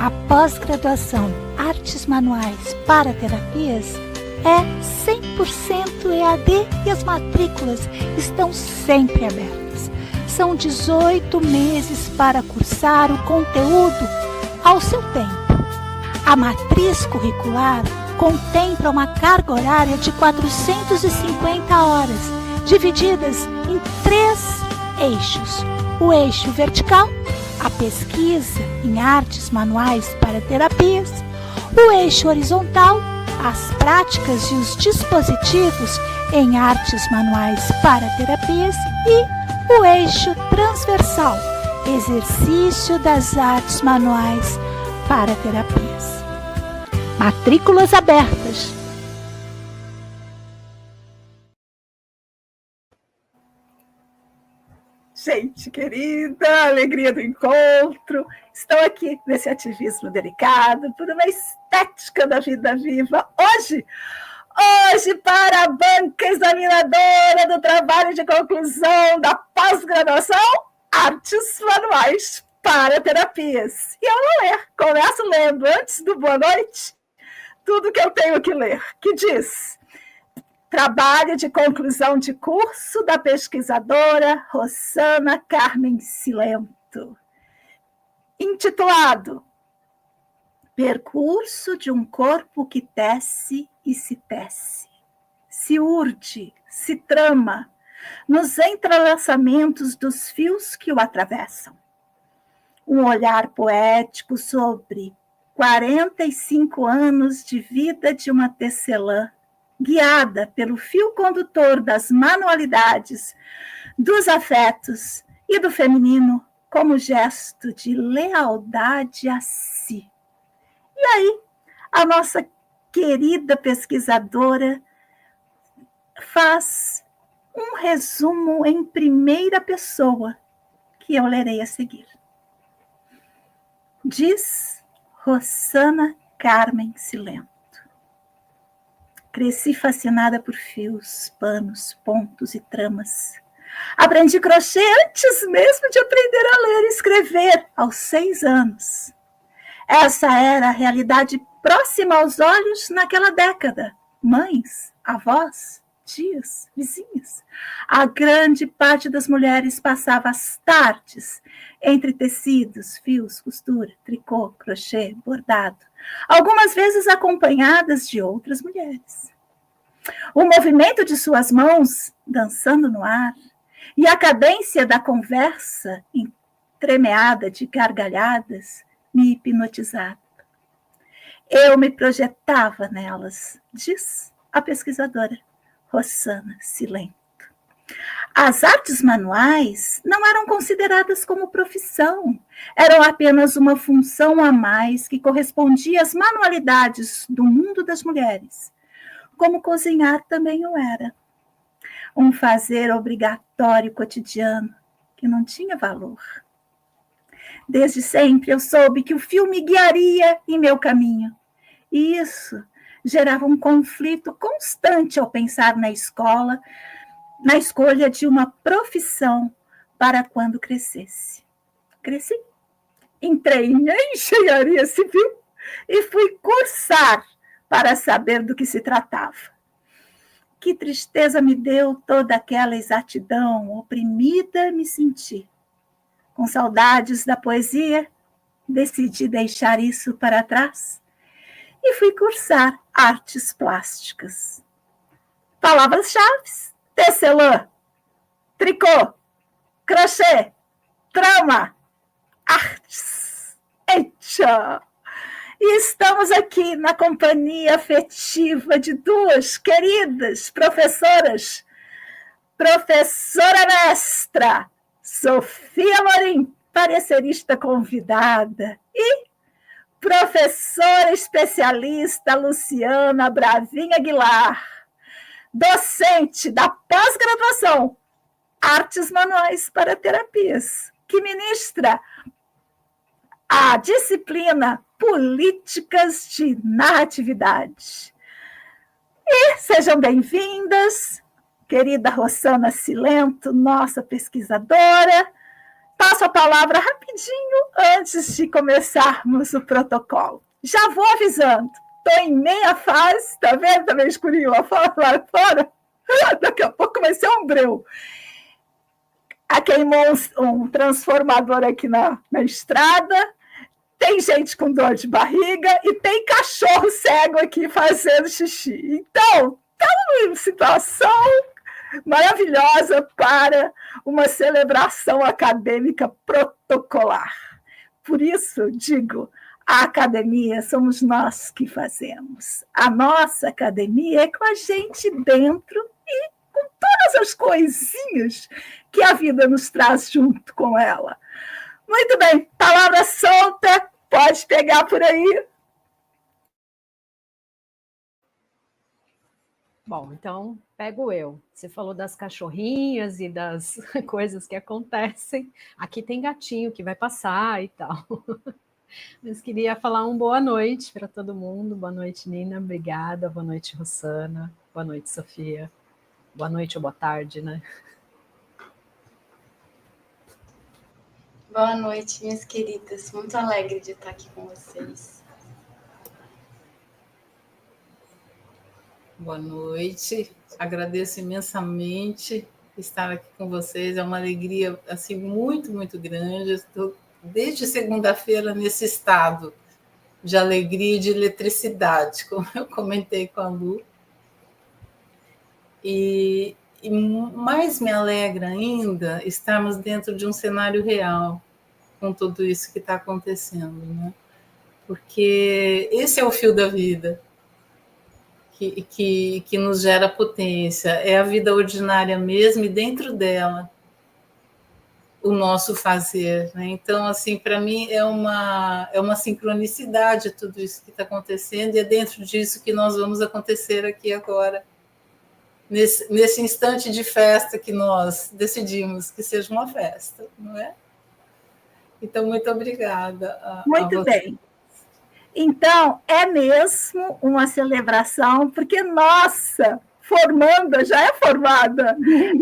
A pós-graduação Artes Manuais para Terapias é 100% EAD e as matrículas estão sempre abertas. São 18 meses para cursar o conteúdo ao seu tempo. A matriz curricular contempla uma carga horária de 450 horas, divididas em 3 eixos. O eixo vertical, a pesquisa em artes manuais para terapias. O eixo horizontal, as práticas e os dispositivos em artes manuais para terapias. E o eixo transversal, exercício das artes manuais para terapias. Matrículas abertas. Gente querida, alegria do encontro. Estou aqui nesse ativismo delicado por uma estética da vida viva. Hoje para a banca examinadora do trabalho de conclusão da pós-graduação Artes Manuais para Terapias. E eu vou ler, começo lendo antes do boa noite tudo que eu tenho que ler, que diz: trabalho de conclusão de curso da pesquisadora Rossana Carmen Cilento, intitulado Percurso de um corpo que tece e se tece, se urde, se trama, nos entrelaçamentos dos fios que o atravessam. Um olhar poético sobre 45 anos de vida de uma tecelã, guiada pelo fio condutor das manualidades, dos afetos e do feminino, como gesto de lealdade a si. E aí, a nossa querida pesquisadora faz um resumo em primeira pessoa, que eu lerei a seguir. Diz Rossana Carmen Cilento: cresci fascinada por fios, panos, pontos e tramas. Aprendi crochê antes mesmo de aprender a ler e escrever, aos 6 anos. Essa era a realidade próxima aos olhos naquela década. Mães, avós, tias, vizinhas. A grande parte das mulheres passava as tardes entre tecidos, fios, costura, tricô, crochê, bordado, algumas vezes acompanhadas de outras mulheres. O movimento de suas mãos dançando no ar e a cadência da conversa entremeada de gargalhadas me hipnotizava. Eu me projetava nelas, diz a pesquisadora Rossana Cilento. As artes manuais não eram consideradas como profissão, eram apenas uma função a mais que correspondia às manualidades do mundo das mulheres, como cozinhar também o era. Um fazer obrigatório cotidiano que não tinha valor. Desde sempre eu soube que o fio me guiaria em meu caminho, e isso gerava um conflito constante ao pensar na escola, na escolha de uma profissão para quando crescesse. Cresci, entrei em engenharia civil e fui cursar para saber do que se tratava. Que tristeza me deu toda aquela exatidão, oprimida me senti. Com saudades da poesia, decidi deixar isso para trás e fui cursar artes plásticas. Palavras-chave: tecelã, tricô, crochê, trama, artes. Eita! E estamos aqui na companhia afetiva de 2 queridas professoras. Professora mestra Sofia Morim, parecerista convidada, e professora especialista Luciana Bravinha Aguilar, docente da pós-graduação Artes Manuais para Terapias, que ministra a disciplina Políticas de Narratividade. E sejam bem-vindas, querida Rossana Cilento, nossa pesquisadora, passo a palavra rapidinho antes de começarmos o protocolo. Já vou avisando. Estou em meia fase, tá vendo? Tá meio escurinho lá fora. Daqui a pouco vai ser um breu. Queimou um transformador aqui na estrada. Tem gente com dor de barriga e tem cachorro cego aqui fazendo xixi. Então, estamos em situação maravilhosa para uma celebração acadêmica protocolar. Por isso, digo, a academia somos nós que fazemos. A nossa academia é com a gente dentro e com todas as coisinhas que a vida nos traz junto com ela. Muito bem, palavra solta, pode pegar por aí. Bom, então pego eu. Você falou das cachorrinhas e das coisas que acontecem. Aqui tem gatinho que vai passar e tal. Mas queria falar boa noite para todo mundo. Boa noite, Nina. Obrigada. Boa noite, Rossana. Boa noite, Sofia. Boa noite ou boa tarde, né? Boa noite, minhas queridas. Muito alegre de estar aqui com vocês. Boa noite. Agradeço imensamente estar aqui com vocês. É uma alegria assim muito, muito grande. Estou desde segunda-feira nesse estado de alegria e de eletricidade, como eu comentei com a Lu. E mais me alegra ainda estarmos dentro de um cenário real com tudo isso que está acontecendo, né? Porque esse é o fio da vida que nos gera potência, é a vida ordinária mesmo, e dentro dela o nosso fazer, né? Então, assim, para mim é uma sincronicidade tudo isso que está acontecendo, e é dentro disso que nós vamos acontecer aqui agora, nesse instante de festa que nós decidimos que seja uma festa, não é? Então, muito obrigada. Muito bem. Então, é mesmo uma celebração, porque, nossa, formanda, já é formada,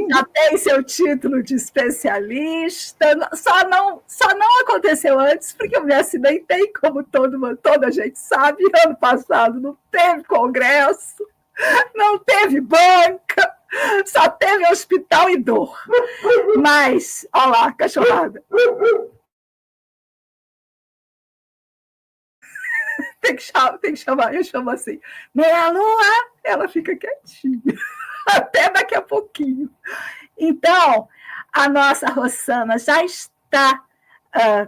já tem seu título de especialista, só não aconteceu antes, porque eu me acidentei, como toda a gente sabe, ano passado não teve congresso, não teve banca, só teve hospital e dor. Mas, olha lá, cachorrada. Tem que chamar, eu chamo assim, meia lua, ela fica quietinha, até daqui a pouquinho. Então, a nossa Rossana já está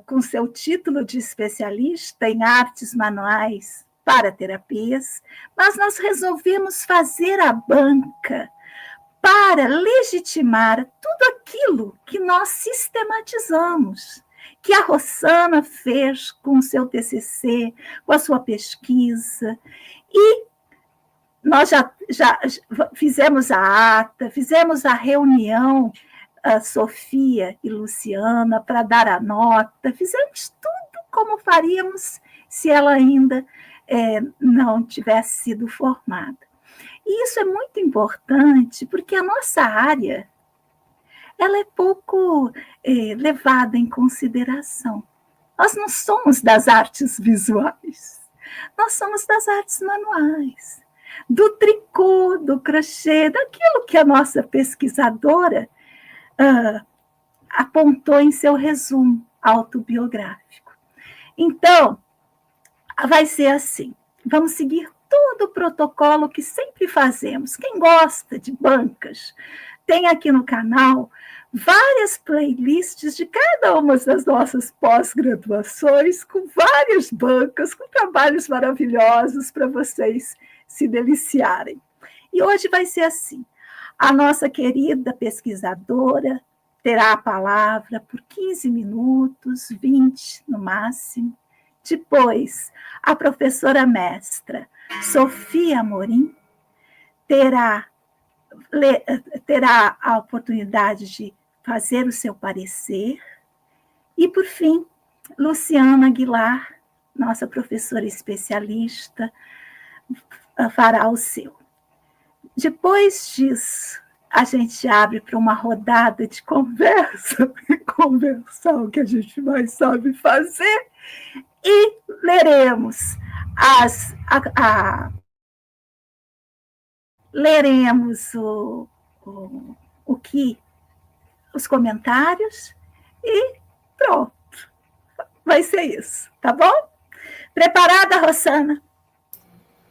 com seu título de especialista em artes manuais para terapias, mas nós resolvemos fazer a banca para legitimar tudo aquilo que nós sistematizamos, que a Rossana fez com o seu TCC, com a sua pesquisa, e nós já fizemos a ata, fizemos a reunião, a Sofia e Luciana, para dar a nota, fizemos tudo como faríamos se ela ainda não tivesse sido formada. E isso é muito importante, porque a nossa área ela é pouco levada em consideração. Nós não somos das artes visuais, nós somos das artes manuais, do tricô, do crochê, daquilo que a nossa pesquisadora apontou em seu resumo autobiográfico. Então, vai ser assim, vamos seguir todo o protocolo que sempre fazemos. Quem gosta de bancas, tem aqui no canal várias playlists de cada uma das nossas pós-graduações, com várias bancas, com trabalhos maravilhosos para vocês se deliciarem. E hoje vai ser assim, a nossa querida pesquisadora terá a palavra por 15 minutos, 20 no máximo. Depois, a professora mestra Sofia Amorim terá a oportunidade de fazer o seu parecer. E, por fim, Luciana Aguilar, nossa professora especialista, fará o seu. Depois disso, a gente abre para uma rodada de conversa, conversar o que a gente mais sabe fazer, e leremos leremos o que os comentários e pronto. Vai ser isso, tá bom? Preparada, Rosana?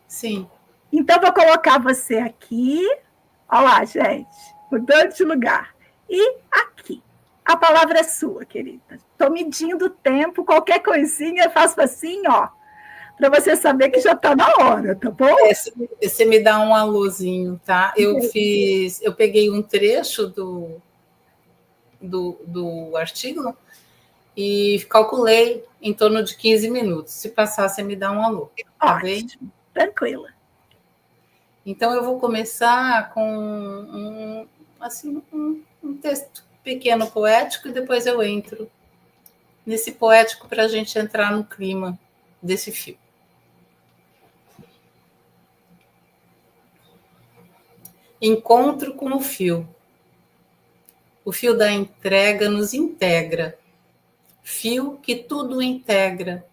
Sim. Então, vou colocar você aqui. Olha lá, gente. Mudando de lugar. E aqui. A palavra é sua, querida. Estou medindo o tempo. Qualquer coisinha, eu faço assim, ó. Para você saber que já está na hora, tá bom? Você me dá um alôzinho, tá? Eu peguei um trecho do artigo e calculei em torno de 15 minutos. Se passar, você me dá um alô. Tá bem? Tranquila. Então, eu vou começar com um texto pequeno poético e depois eu entro nesse poético para a gente entrar no clima desse fio. Encontro com o fio. O fio da entrega nos integra. Fio que tudo integra.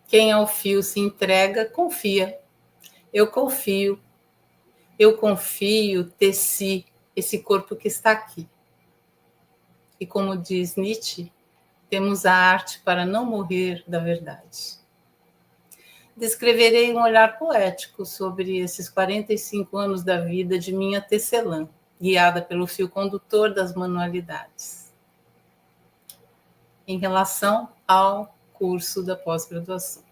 Quem ao fio se entrega, confia. Eu confio, teci esse corpo que está aqui. E como diz Nietzsche, temos a arte para não morrer da verdade. Descreverei um olhar poético sobre esses 45 anos da vida de minha tecelã, guiada pelo fio condutor das manualidades. Em relação ao curso da pós-graduação.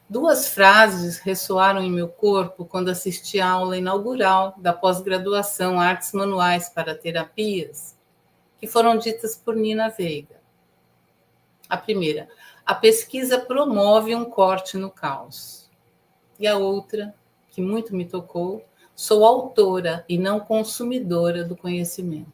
2 frases ressoaram em meu corpo quando assisti à aula inaugural da pós-graduação Artes Manuais para Terapias, que foram ditas por Nina Veiga. A primeira, a pesquisa promove um corte no caos. E a outra, que muito me tocou, sou autora e não consumidora do conhecimento.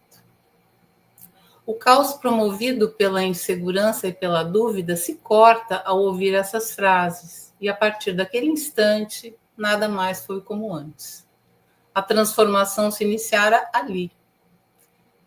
O caos promovido pela insegurança e pela dúvida se corta ao ouvir essas frases, e a partir daquele instante, nada mais foi como antes. A transformação se iniciara ali.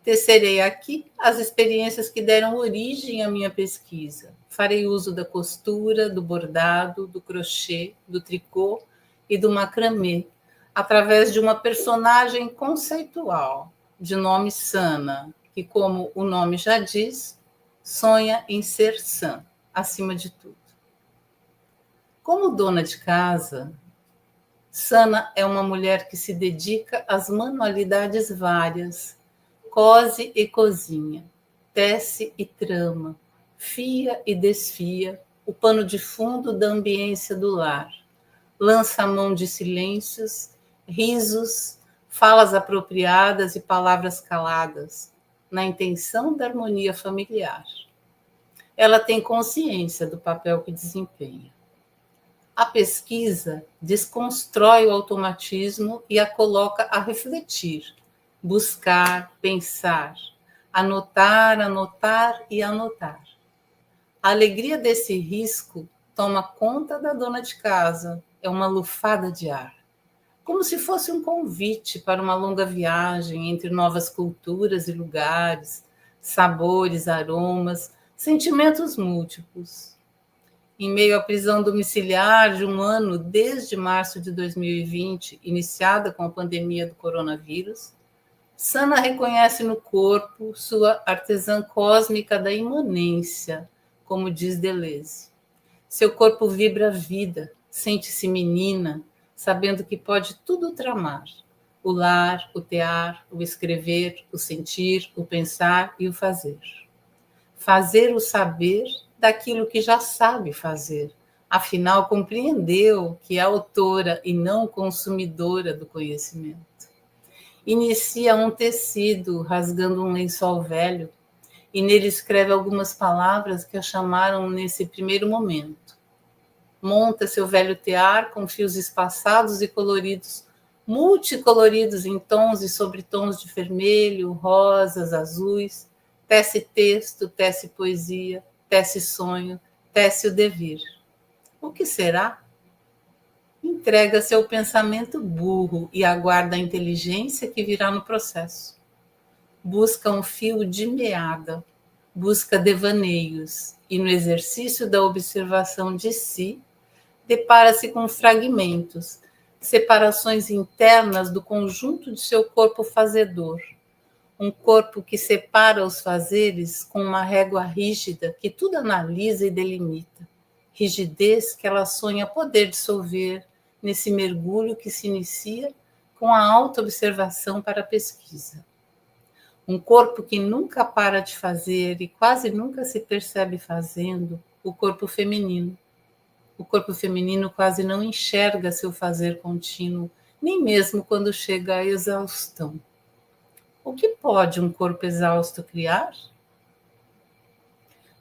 Tecerei aqui as experiências que deram origem à minha pesquisa. Farei uso da costura, do bordado, do crochê, do tricô e do macramê, através de uma personagem conceitual, de nome Sana, que, como o nome já diz, sonha em ser sã, acima de tudo. Como dona de casa, Sana é uma mulher que se dedica às manualidades várias, cose e cozinha, tece e trama, fia e desfia o pano de fundo da ambiência do lar, lança a mão de silêncios, risos, falas apropriadas e palavras caladas, na intenção da harmonia familiar. Ela tem consciência do papel que desempenha. A pesquisa desconstrói o automatismo e a coloca a refletir, buscar, pensar, anotar, anotar e anotar. A alegria desse risco toma conta da dona de casa, é uma lufada de ar, como se fosse um convite para uma longa viagem entre novas culturas e lugares, sabores, aromas, sentimentos múltiplos. Em meio à prisão domiciliar de um ano desde março de 2020, iniciada com a pandemia do coronavírus, Sana reconhece no corpo sua artesã cósmica da imanência, como diz Deleuze. Seu corpo vibra a vida, sente-se menina, sabendo que pode tudo tramar. O lar, o tear, o escrever, o sentir, o pensar e o fazer. Fazer o saber daquilo que já sabe fazer. Afinal, compreendeu que é autora e não consumidora do conhecimento. Inicia um tecido, rasgando um lençol velho, e nele escreve algumas palavras que a chamaram nesse primeiro momento. Monta seu velho tear com fios espaçados e coloridos, multicoloridos em tons e sobretons de vermelho, rosas, azuis, tece texto, tece poesia, tece sonho, tece o devir. O que será? entrega seu pensamento burro e aguarda a inteligência que virá no processo. Busca um fio de meada, busca devaneios, e no exercício da observação de si, depara-se com fragmentos, separações internas do conjunto de seu corpo fazedor. Um corpo que separa os fazeres com uma régua rígida que tudo analisa e delimita. Rigidez que ela sonha poder dissolver nesse mergulho que se inicia com a auto-observação para a pesquisa. Um corpo que nunca para de fazer e quase nunca se percebe fazendo, o corpo feminino. O corpo feminino quase não enxerga seu fazer contínuo, nem mesmo quando chega à exaustão. O que pode um corpo exausto criar?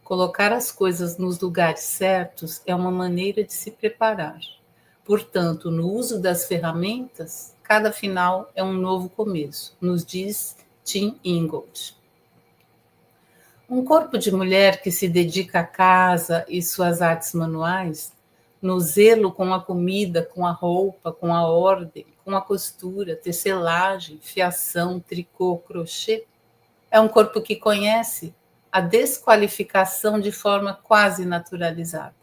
Colocar as coisas nos lugares certos é uma maneira de se preparar. Portanto, no uso das ferramentas, cada final é um novo começo, nos diz Tim Ingold. Um corpo de mulher que se dedica à casa e suas artes manuais, no zelo com a comida, com a roupa, com a ordem, com a costura, tecelagem, fiação, tricô, crochê, é um corpo que conhece a desqualificação de forma quase naturalizada.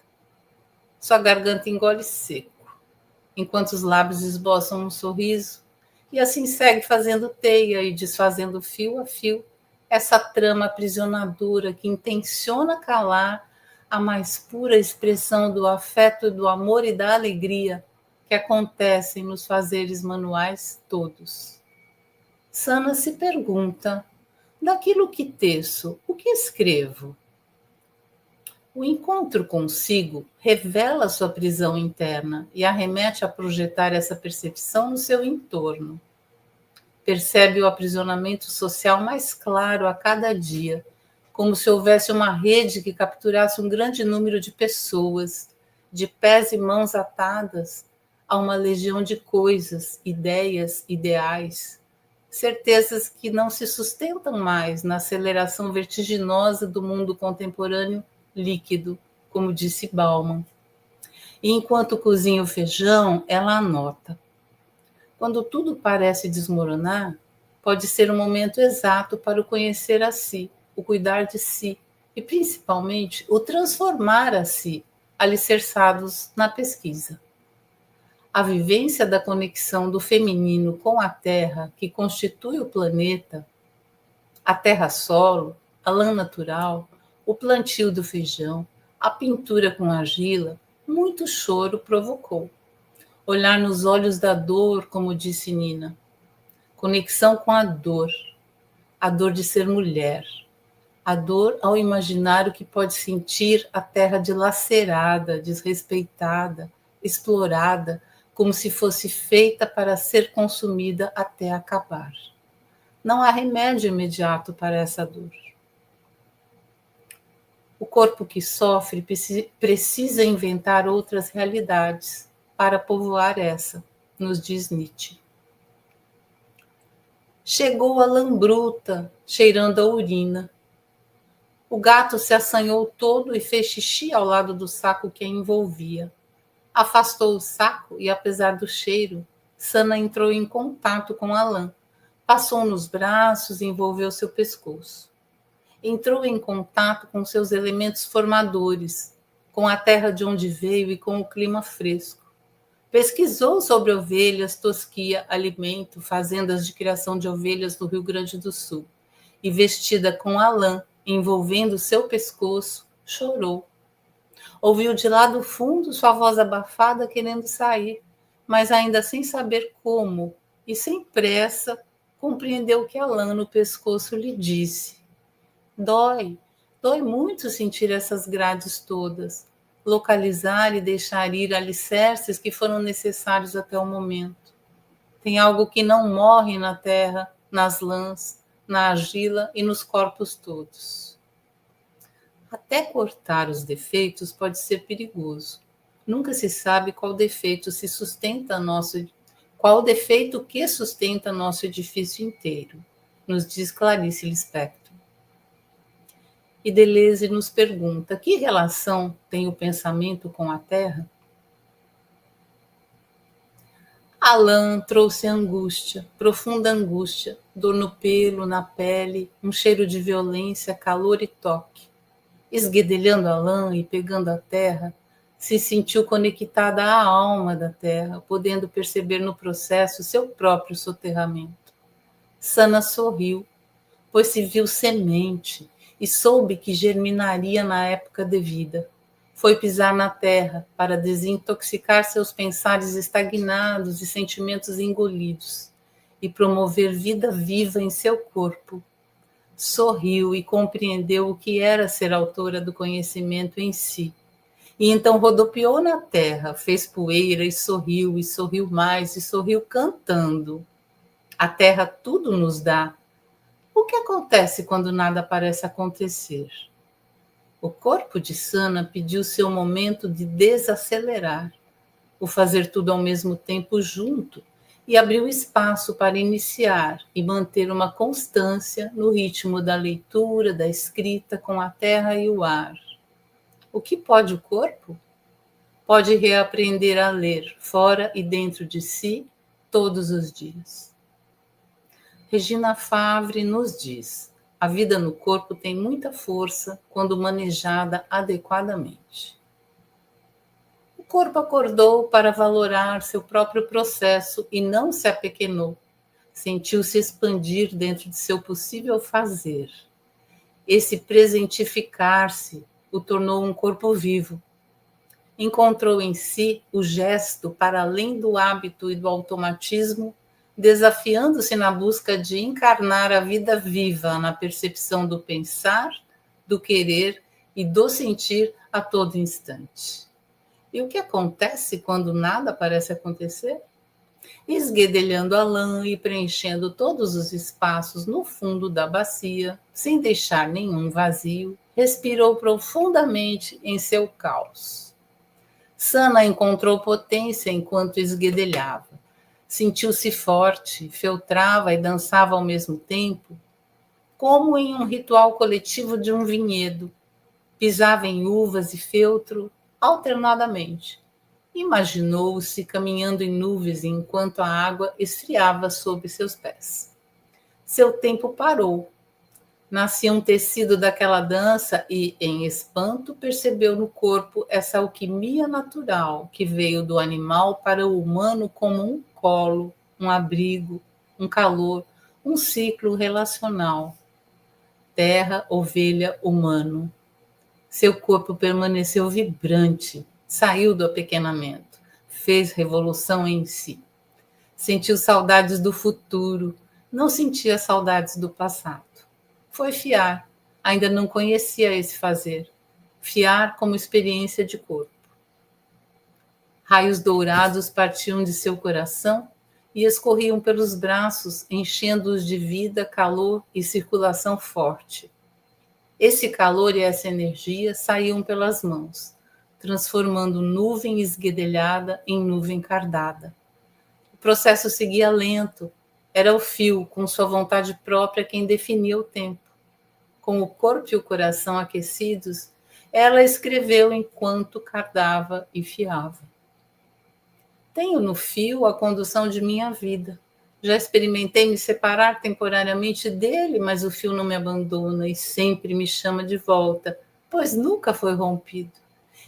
Sua garganta engole seco, enquanto os lábios esboçam um sorriso, e assim segue fazendo teia e desfazendo fio a fio essa trama aprisionadora que intenciona calar a mais pura expressão do afeto, do amor e da alegria que acontecem nos fazeres manuais todos. Sana se pergunta: daquilo que teço, o que escrevo? O encontro consigo revela sua prisão interna e arremete a projetar essa percepção no seu entorno. Percebe o aprisionamento social mais claro a cada dia, como se houvesse uma rede que capturasse um grande número de pessoas, de pés e mãos atadas a uma legião de coisas, ideias, ideais, certezas que não se sustentam mais na aceleração vertiginosa do mundo contemporâneo líquido, como disse Bauman. E enquanto cozinha o feijão, ela anota. Quando tudo parece desmoronar, pode ser o momento exato para o conhecer a si, o cuidar de si e, principalmente, o transformar a si, alicerçados na pesquisa. A vivência da conexão do feminino com a terra que constitui o planeta, a terra-solo, a lã natural, o plantio do feijão, a pintura com argila, muito choro provocou. Olhar nos olhos da dor, como disse Nina. Conexão com a dor de ser mulher. A dor ao imaginar o que pode sentir a terra dilacerada, desrespeitada, explorada, como se fosse feita para ser consumida até acabar. Não há remédio imediato para essa dor. O corpo que sofre precisa inventar outras realidades para povoar essa, nos diz Nietzsche. Chegou a lã bruta, cheirando a urina. O gato se assanhou todo e fez xixi ao lado do saco que a envolvia. Afastou o saco e, apesar do cheiro, Sana entrou em contato com a lã. Passou nos braços e envolveu seu pescoço. Entrou em contato com seus elementos formadores, com a terra de onde veio e com o clima fresco. Pesquisou sobre ovelhas, tosquia, alimento, fazendas de criação de ovelhas no Rio Grande do Sul. E vestida com a lã, envolvendo seu pescoço, chorou. Ouviu de lá do fundo sua voz abafada querendo sair, mas ainda sem saber como, e sem pressa, compreendeu que a lã no pescoço lhe disse: dói muito sentir essas grades todas, localizar e deixar ir alicerces que foram necessários até o momento. Tem algo que não morre na terra, nas lãs, na argila e nos corpos todos. Até cortar os defeitos pode ser perigoso. Nunca se sabe qual defeito que sustenta nosso edifício inteiro, nos diz Clarice Lispector. E Deleuze nos pergunta: que relação tem o pensamento com a terra? Alain trouxe angústia, profunda angústia, dor no pelo, na pele, um cheiro de violência, calor e toque. Esguedelhando Alain e pegando a terra, se sentiu conectada à alma da terra, podendo perceber no processo seu próprio soterramento. Sana sorriu, pois se viu semente e soube que germinaria na época devida. Foi pisar na terra para desintoxicar seus pensares estagnados e sentimentos engolidos e promover vida viva em seu corpo. Sorriu e compreendeu o que era ser autora do conhecimento em si. E então rodopiou na terra, fez poeira e sorriu mais, e sorriu cantando. A terra tudo nos dá. O que acontece quando nada parece acontecer? O corpo de Sana pediu seu momento de desacelerar, o fazer tudo ao mesmo tempo junto, e abriu espaço para iniciar e manter uma constância no ritmo da leitura, da escrita com a terra e o ar. O que pode o corpo? Pode reaprender a ler, fora e dentro de si, todos os dias. Regina Favre nos diz: a vida no corpo tem muita força quando manejada adequadamente. O corpo acordou para valorar seu próprio processo e não se apequenou. Sentiu-se expandir dentro de seu possível fazer. Esse presentificar-se o tornou um corpo vivo. Encontrou em si o gesto para além do hábito e do automatismo, desafiando-se na busca de encarnar a vida viva na percepção do pensar, do querer e do sentir a todo instante. E o que acontece quando nada parece acontecer? Esguedelhando a lã e preenchendo todos os espaços no fundo da bacia, sem deixar nenhum vazio, respirou profundamente em seu caos. Sana encontrou potência enquanto esguedelhava. Sentiu-se forte, feltrava e dançava ao mesmo tempo, como em um ritual coletivo de um vinhedo. Pisava em uvas e feltro alternadamente. Imaginou-se caminhando em nuvens enquanto a água esfriava sob seus pés. Seu tempo parou. Nascia um tecido daquela dança e, em espanto, percebeu no corpo essa alquimia natural que veio do animal para o humano como um colo, um abrigo, um calor, um ciclo relacional. Terra, ovelha, humano. Seu corpo permaneceu vibrante, saiu do apequenamento, fez revolução em si. Sentiu saudades do futuro, não sentia saudades do passado. Foi fiar, ainda não conhecia esse fazer. Fiar como experiência de corpo. Raios dourados partiam de seu coração e escorriam pelos braços, enchendo-os de vida, calor e circulação forte. Esse calor e essa energia saíam pelas mãos, transformando nuvem esguedelhada em nuvem cardada. O processo seguia lento, era o fio, com sua vontade própria, quem definia o tempo. Com o corpo e o coração aquecidos, ela escreveu enquanto cardava e fiava. Tenho no fio a condução de minha vida. Já experimentei me separar temporariamente dele, mas o fio não me abandona e sempre me chama de volta, pois nunca foi rompido.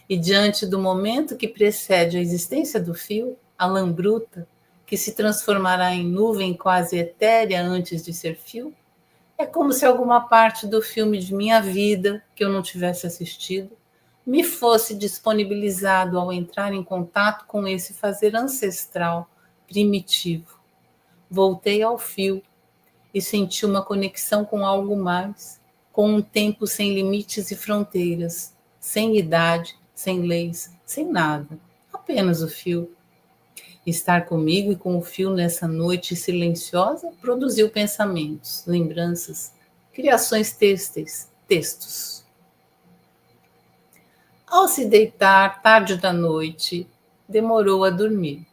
E diante do momento que precede a existência do fio, a lã bruta, que se transformará em nuvem quase etérea antes de ser fio, é como se alguma parte do filme de minha vida, que eu não tivesse assistido, me fosse disponibilizado ao entrar em contato com esse fazer ancestral, primitivo. Voltei ao fio e senti uma conexão com algo mais, com um tempo sem limites e fronteiras, sem idade, sem leis, sem nada, apenas o fio. Estar comigo e com o fio nessa noite silenciosa produziu pensamentos, lembranças, criações têxteis, textos. Ao se deitar, tarde da noite, demorou a dormir.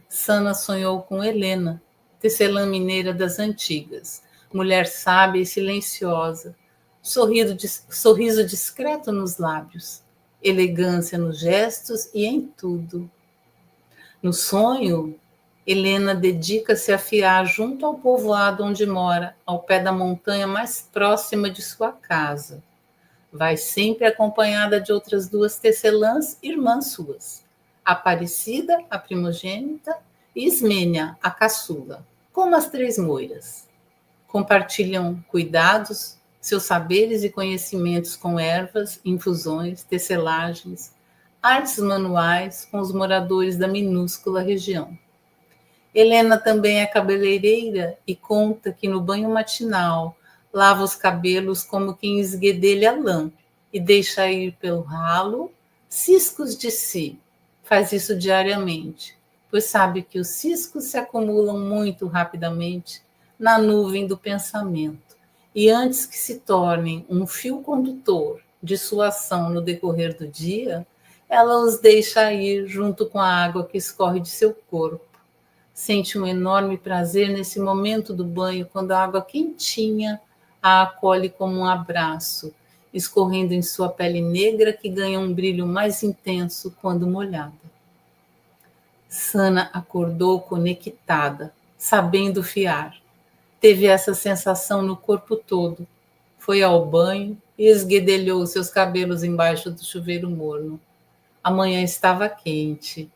Sana sonhou com Helena, tecelã mineira das antigas, mulher sábia e silenciosa, sorriso discreto nos lábios, elegância nos gestos e em tudo. No sonho, Helena dedica-se a fiar junto ao povoado onde mora, ao pé da montanha mais próxima de sua casa. Vai sempre acompanhada de outras 2 tecelãs, irmãs suas. Aparecida, a primogênita, e Ismênia, a caçula, como as 3 moiras. Compartilham cuidados, seus saberes e conhecimentos com ervas, infusões, tecelagens, artes manuais com os moradores da minúscula região. Helena também é cabeleireira e conta que no banho matinal lava os cabelos como quem esguedelha lã e deixa ir pelo ralo ciscos de si. Faz isso diariamente, pois sabe que os ciscos se acumulam muito rapidamente na nuvem do pensamento e antes que se tornem um fio condutor de sua ação no decorrer do dia, ela os deixa ir junto com a água que escorre de seu corpo. Sente um enorme prazer nesse momento do banho, quando a água quentinha a acolhe como um abraço, escorrendo em sua pele negra que ganha um brilho mais intenso quando molhada. Sana acordou conectada, sabendo fiar. Teve essa sensação no corpo todo. Foi ao banho e esguedelhou seus cabelos embaixo do chuveiro morno. A manhã estava quente.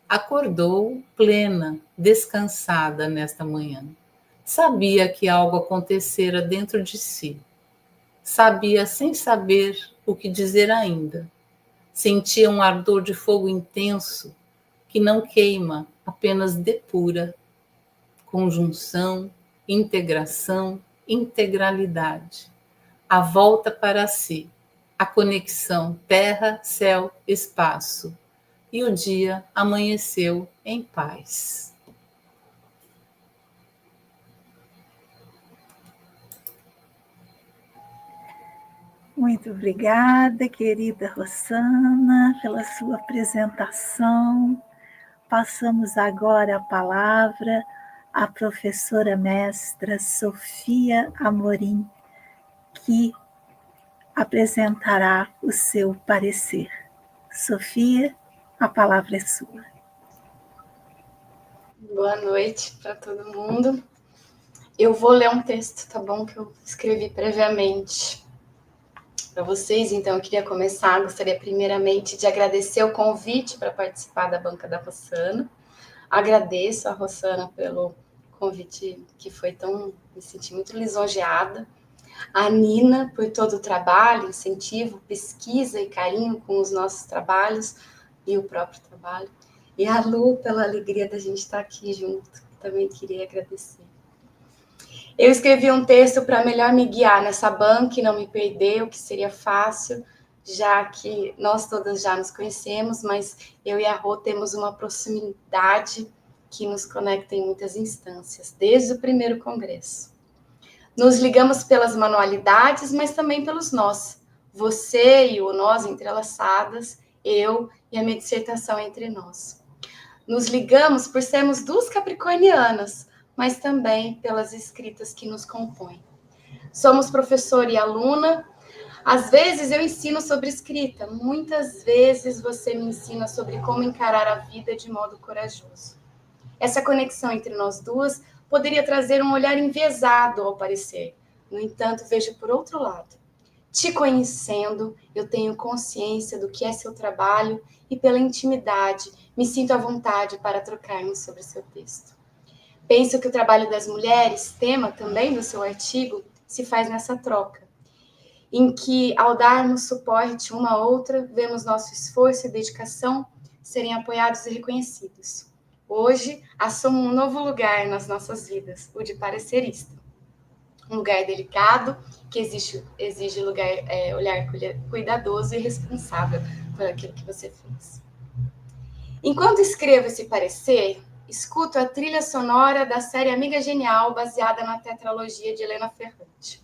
Acordou plena, descansada nesta manhã. Sabia que algo acontecera dentro de si. Sabia sem saber o que dizer ainda. Sentia um ardor de fogo intenso que não queima, apenas depura. Conjunção, integração, integralidade. A volta para si, a conexão terra, céu, espaço. E o dia amanheceu em paz. Muito obrigada, querida Rosana, pela sua apresentação. Passamos agora a palavra à professora mestra Sofia Amorim, que apresentará o seu parecer. Sofia, a palavra é sua. Boa noite para todo mundo. Eu vou ler um texto, tá bom? Que eu escrevi previamente para vocês. Então, eu queria começar. Gostaria primeiramente de agradecer o convite para participar da Banca da Rossana. Agradeço a Rossana pelo convite que foi tão... Me senti muito lisonjeada. A Nina por todo o trabalho, incentivo, pesquisa e carinho com os nossos trabalhos e o próprio trabalho. E a Lu pela alegria da gente estar aqui junto. Também queria agradecer. Eu escrevi um texto para melhor me guiar nessa banca e não me perder, o que seria fácil, já que nós todas já nos conhecemos, mas eu e a Rô temos uma proximidade que nos conecta em muitas instâncias, desde o primeiro congresso. Nos ligamos pelas manualidades, mas também pelos nós. Você e o nós entrelaçadas, eu e a minha dissertação entre nós. Nos ligamos por sermos 2 capricornianas, mas também pelas escritas que nos compõem. Somos professora e aluna. Às vezes eu ensino sobre escrita, muitas vezes você me ensina sobre como encarar a vida de modo corajoso. Essa conexão entre nós duas poderia trazer um olhar enviesado ao parecer. No entanto, vejo por outro lado. Te conhecendo, eu tenho consciência do que é seu trabalho e pela intimidade me sinto à vontade para trocarmos sobre seu texto. Penso que o trabalho das mulheres, tema também do seu artigo, se faz nessa troca, em que, ao darmos suporte uma à outra, vemos nosso esforço e dedicação serem apoiados e reconhecidos. Hoje, assumo um novo lugar nas nossas vidas, o de parecerista. Um lugar delicado, que exige olhar cuidadoso e responsável por aquilo que você fez. Enquanto escrevo esse parecer, escuto a trilha sonora da série Amiga Genial, baseada na tetralogia de Helena Ferrante.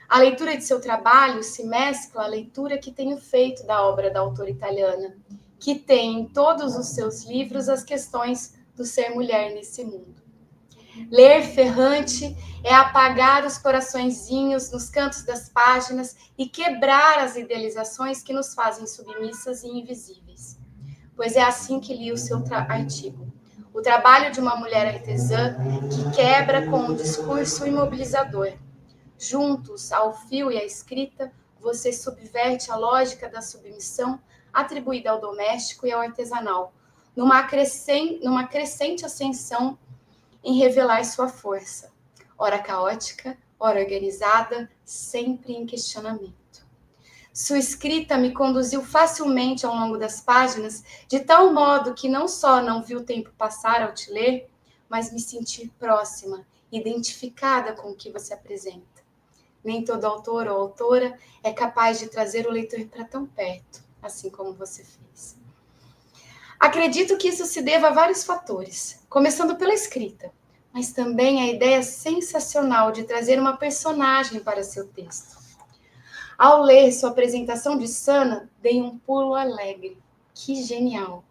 A leitura de seu trabalho se mescla à leitura que tenho feito da obra da autora italiana, que tem em todos os seus livros as questões do ser mulher nesse mundo. Ler Ferrante é apagar os coraçõezinhos nos cantos das páginas e quebrar as idealizações que nos fazem submissas e invisíveis. Pois é assim que li o seu artigo. O trabalho de uma mulher artesã que quebra com um discurso imobilizador. Juntos, ao fio e à escrita, você subverte a lógica da submissão atribuída ao doméstico e ao artesanal, numa crescente ascensão em revelar sua força, ora caótica, ora organizada, sempre em questionamento. Sua escrita me conduziu facilmente ao longo das páginas, de tal modo que não só não vi o tempo passar ao te ler, mas me senti próxima, identificada com o que você apresenta. Nem todo autor ou autora é capaz de trazer o leitor para tão perto, assim como você fez. Acredito que isso se deva a vários fatores, começando pela escrita, mas também a ideia sensacional de trazer uma personagem para seu texto. Ao ler sua apresentação de Sana, dei um pulo alegre. Que genial!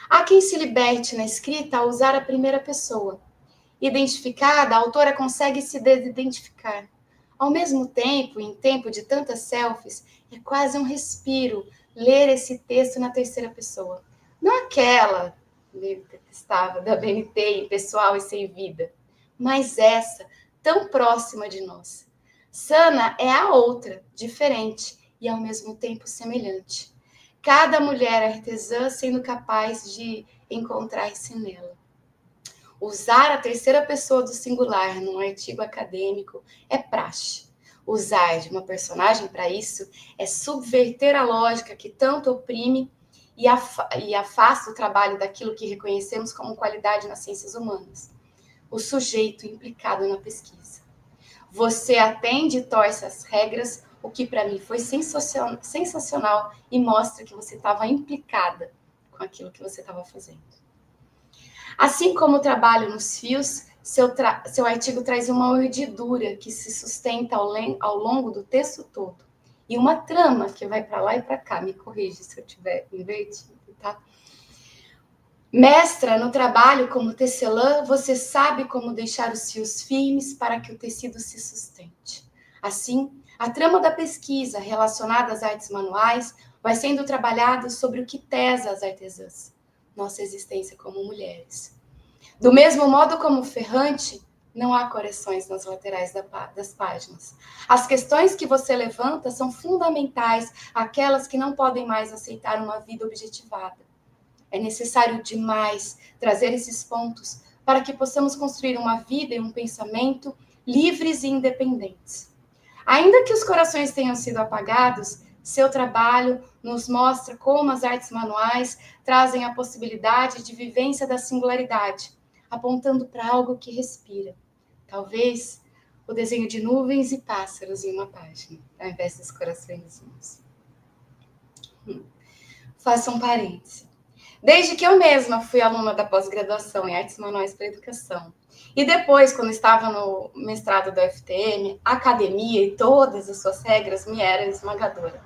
Há quem se liberte na escrita ao usar a primeira pessoa. Identificada, a autora consegue se desidentificar. Ao mesmo tempo, em tempo de tantas selfies, é quase um respiro ler esse texto na terceira pessoa. Não aquela, meio detestável, da BNT, impessoal e sem vida, mas essa, tão próxima de nós. Sana é a outra, diferente e ao mesmo tempo semelhante. Cada mulher artesã sendo capaz de encontrar-se nela. Usar a terceira pessoa do singular num artigo acadêmico é praxe. Usar de uma personagem para isso é subverter a lógica que tanto oprime e afasta o trabalho daquilo que reconhecemos como qualidade nas ciências humanas. O sujeito implicado na pesquisa. Você atende e torce as regras, o que para mim foi sensacional e mostra que você estava implicada com aquilo que você estava fazendo. Assim como o trabalho nos fios, seu artigo traz uma urdidura que se sustenta ao longo do texto todo. E uma trama que vai para lá e para cá. Me corrige se eu estiver invertido, tá? Mestra no trabalho como tecelã, você sabe como deixar os fios firmes para que o tecido se sustente. Assim, a trama da pesquisa relacionada às artes manuais vai sendo trabalhada sobre o que pesa as artesãs, nossa existência como mulheres. Do mesmo modo como ferrante, não há correções nas laterais das páginas. As questões que você levanta são fundamentais, aquelas que não podem mais aceitar uma vida objetivada. É necessário demais trazer esses pontos para que possamos construir uma vida e um pensamento livres e independentes. Ainda que os corações tenham sido apagados, seu trabalho nos mostra como as artes manuais trazem a possibilidade de vivência da singularidade, apontando para algo que respira. Talvez o desenho de nuvens e pássaros em uma página, ao invés dos coraçõezinhos. Faça um parêntese. Desde que eu mesma fui aluna da pós-graduação em Artes Manuais para Educação, e depois, quando estava no mestrado da UFTM, a academia e todas as suas regras me eram esmagadoras.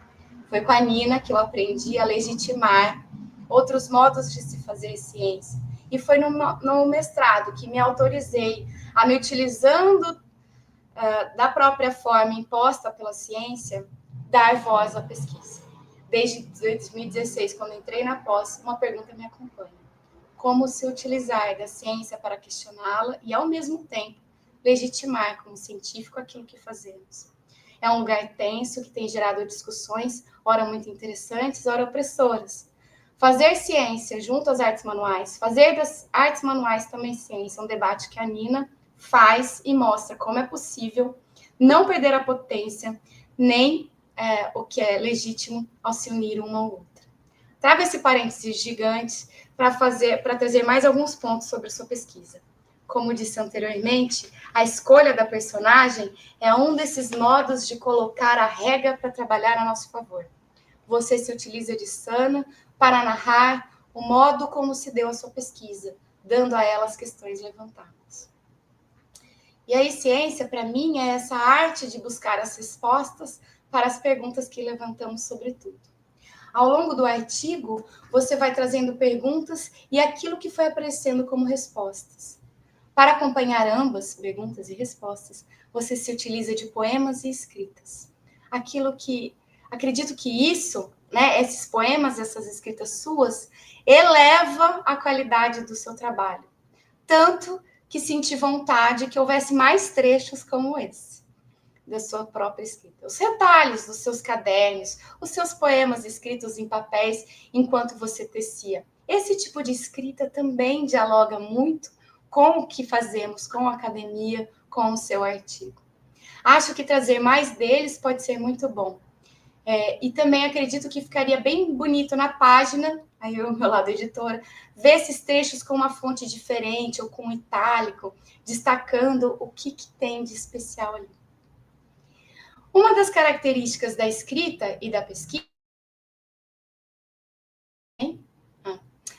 Foi com a Nina que eu aprendi a legitimar outros modos de se fazer ciência. E foi no mestrado que me autorizei a me utilizando da própria forma imposta pela ciência, dar voz à pesquisa. Desde 2016, quando entrei na pós, uma pergunta me acompanha. Como se utilizar da ciência para questioná-la e, ao mesmo tempo, legitimar como científico aquilo que fazemos. É um lugar tenso que tem gerado discussões, ora muito interessantes, ora opressoras. Fazer ciência junto às artes manuais, fazer das artes manuais também ciência, é um debate que a Nina faz e mostra como é possível não perder a potência, nem o que é legítimo ao se unir uma ao outra. Trago esse parênteses gigante para trazer mais alguns pontos sobre a sua pesquisa. Como disse anteriormente, a escolha da personagem é um desses modos de colocar a regra para trabalhar a nosso favor. Você se utiliza de Sana para narrar o modo como se deu a sua pesquisa, dando a ela as questões levantadas. E aí, ciência, para mim, é essa arte de buscar as respostas para as perguntas que levantamos sobre tudo. Ao longo do artigo, você vai trazendo perguntas e aquilo que foi aparecendo como respostas. Para acompanhar ambas, perguntas e respostas, você se utiliza de poemas e escritas. Acredito que isso né, esses poemas, essas escritas suas, eleva a qualidade do seu trabalho. Tanto que senti vontade que houvesse mais trechos como esse, da sua própria escrita. Os retalhos dos seus cadernos, os seus poemas escritos em papéis enquanto você tecia. Esse tipo de escrita também dialoga muito com o que fazemos com a academia, com o seu artigo. Acho que trazer mais deles pode ser muito bom. E também acredito que ficaria bem bonito na página, aí eu, meu lado editora, ver esses trechos com uma fonte diferente ou com um itálico, destacando o que tem de especial ali. Uma das características da escrita e da pesquisa...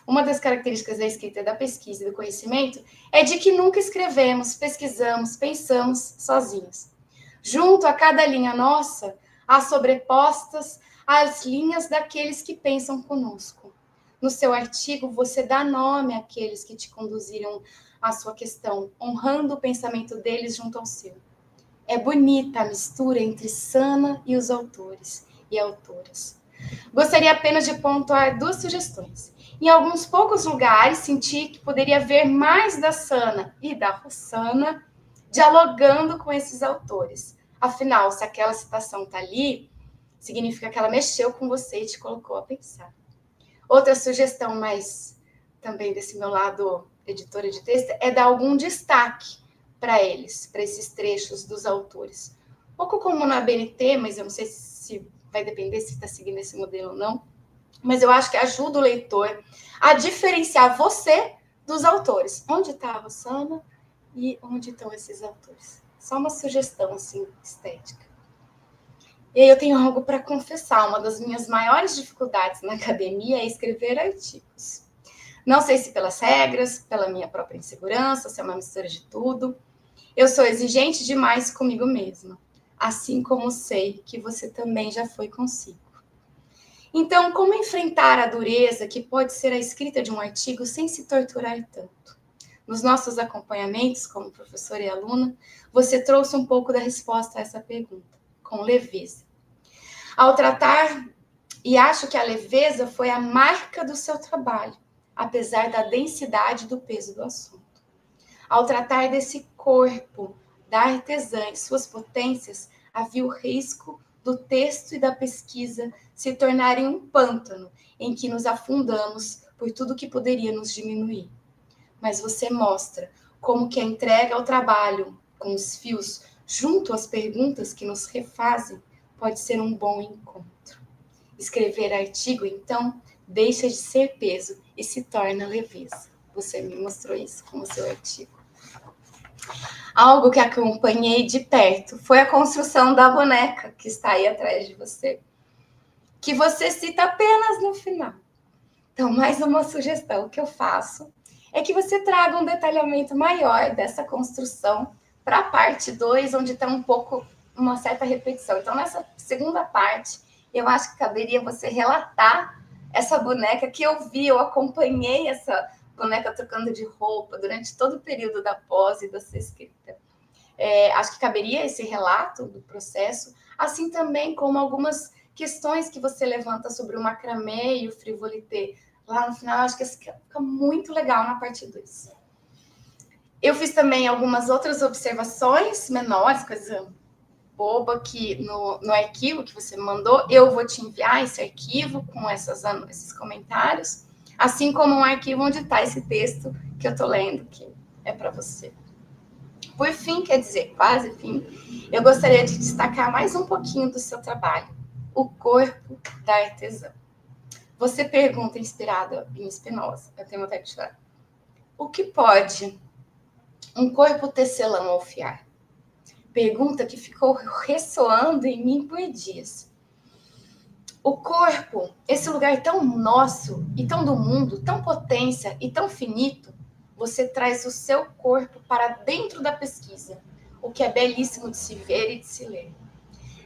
Uma das características da escrita e da pesquisa e do conhecimento é de que nunca escrevemos, pesquisamos, pensamos sozinhos. Junto a cada linha nossa, há sobrepostas as linhas daqueles que pensam conosco. No seu artigo, você dá nome àqueles que te conduziram à sua questão, honrando o pensamento deles junto ao seu. É bonita a mistura entre Sana e os autores e autoras. Gostaria apenas de pontuar 2 sugestões. Em alguns poucos lugares, senti que poderia haver mais da Sana e da Rossana dialogando com esses autores. Afinal, se aquela citação está ali, significa que ela mexeu com você e te colocou a pensar. Outra sugestão, mas também desse meu lado editora de texto, é dar algum destaque para eles, para esses trechos dos autores. Um pouco como na BNT, mas eu não sei se vai depender se está seguindo esse modelo ou não, mas eu acho que ajuda o leitor a diferenciar você dos autores. Onde está a Rossana e onde estão esses autores? Só uma sugestão, assim, estética. E aí eu tenho algo para confessar. Uma das minhas maiores dificuldades na academia é escrever artigos. Não sei se pelas regras, pela minha própria insegurança, se é uma mistura de tudo. Eu sou exigente demais comigo mesma, assim como sei que você também já foi consigo. Então, como enfrentar a dureza que pode ser a escrita de um artigo sem se torturar tanto? Nos nossos acompanhamentos, como professora e aluna, você trouxe um pouco da resposta a essa pergunta, com leveza. Ao tratar, e acho que a leveza foi a marca do seu trabalho, apesar da densidade do peso do assunto. Ao tratar desse corpo da artesã e suas potências, havia o risco do texto e da pesquisa se tornarem um pântano em que nos afundamos por tudo que poderia nos diminuir. Mas você mostra como que a entrega ao trabalho, com os fios, junto às perguntas que nos refazem, pode ser um bom encontro. Escrever artigo, então, deixa de ser peso e se torna leveza. Você me mostrou isso com o seu artigo. Algo que acompanhei de perto foi a construção da boneca que está aí atrás de você, que você cita apenas no final. Então, mais uma sugestão que eu faço é que você traga um detalhamento maior dessa construção para a parte 2, onde está um pouco uma certa repetição. Então, nessa segunda parte, eu acho que caberia você relatar essa boneca que eu vi, eu acompanhei essa boneca trocando de roupa durante todo o período da pós e da sua escrita. Acho que caberia esse relato do processo, assim também como algumas questões que você levanta sobre o macramê e o frivolité. Lá no final, acho que isso fica muito legal na parte 2. Eu fiz também algumas outras observações menores, coisa boba, que no arquivo que você me mandou, eu vou te enviar esse arquivo com esses comentários, assim como um arquivo onde está esse texto que eu estou lendo, que é para você. Por fim, quer dizer, quase fim, eu gostaria de destacar mais um pouquinho do seu trabalho, o corpo da artesã. Você pergunta, inspirada em Spinoza, eu tenho vontade de chorar. O que pode um corpo tecelão alfiar? Pergunta que ficou ressoando em mim por dias. O corpo, esse lugar tão nosso e tão do mundo, tão potência e tão finito, você traz o seu corpo para dentro da pesquisa, o que é belíssimo de se ver e de se ler.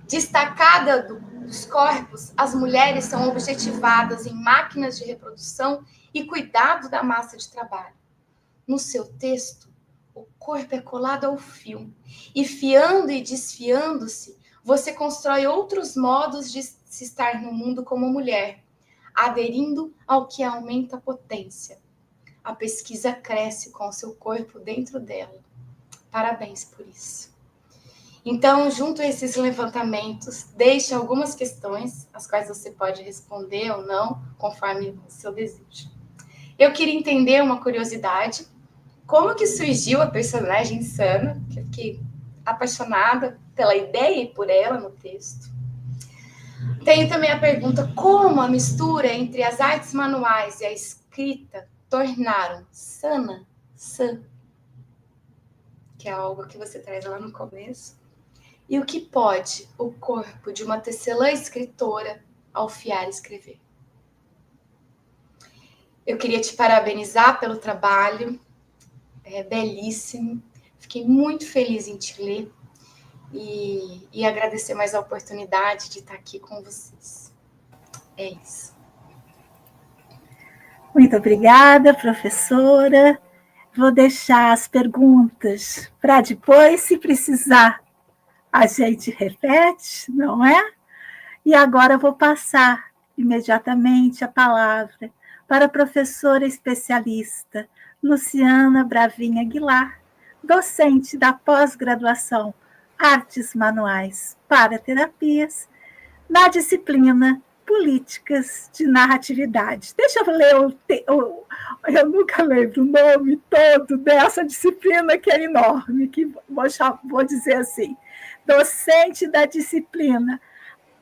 Destacada dos corpos, as mulheres são objetivadas em máquinas de reprodução e cuidado da massa de trabalho. No seu texto, o corpo é colado ao fio, e fiando e desfiando-se, você constrói outros modos de se estar no mundo como mulher, aderindo ao que aumenta a potência. A pesquisa cresce com o seu corpo dentro dela. Parabéns por isso. Então, junto a esses levantamentos, deixe algumas questões, as quais você pode responder ou não, conforme o seu desejo. Eu queria entender uma curiosidade. Como que surgiu a personagem Sana? Que eu fiquei apaixonada pela ideia e por ela no texto. Tenho também a pergunta: como a mistura entre as artes manuais e a escrita tornaram Sana sã? Que é algo que você traz lá no começo. E o que pode o corpo de uma tecelã escritora alfiar escrever? Eu queria te parabenizar pelo trabalho, é belíssimo. Fiquei muito feliz em te ler e agradecer mais a oportunidade de estar aqui com vocês. É isso. Muito obrigada, professora. Vou deixar as perguntas para depois, se precisar, a gente repete, não é? E agora vou passar imediatamente a palavra para a professora especialista Luciana Bravinha Aguilar, docente da pós-graduação Artes Manuais para Terapias, na disciplina Políticas de Narratividade. Deixa eu ler eu nunca lembro o nome todo dessa disciplina que é enorme, que vou dizer assim, docente da disciplina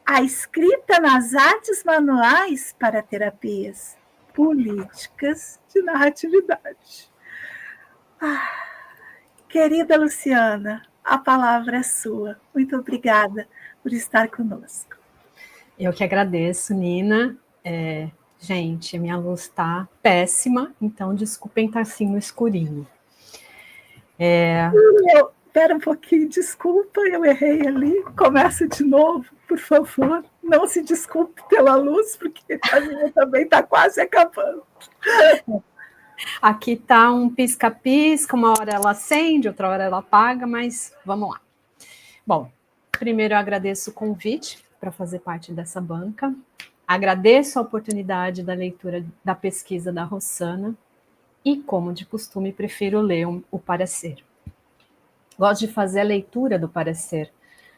A Escrita nas Artes Manuais para Terapias, Políticas de Narratividade. Querida Luciana, a palavra é sua. Muito obrigada por estar conosco. Eu que agradeço, Nina. Gente, a minha luz está péssima, então desculpem estar assim no escurinho. Espera um pouquinho, desculpa, eu errei ali. Começa de novo, por favor. Não se desculpe pela luz, porque a minha também está quase acabando. Aqui está um pisca-pisca, uma hora ela acende, outra hora ela apaga, mas vamos lá. Bom, primeiro eu agradeço o convite para fazer parte dessa banca. Agradeço a oportunidade da leitura da pesquisa da Rossana e, como de costume, prefiro ler o parecer. Gosto de fazer a leitura do parecer,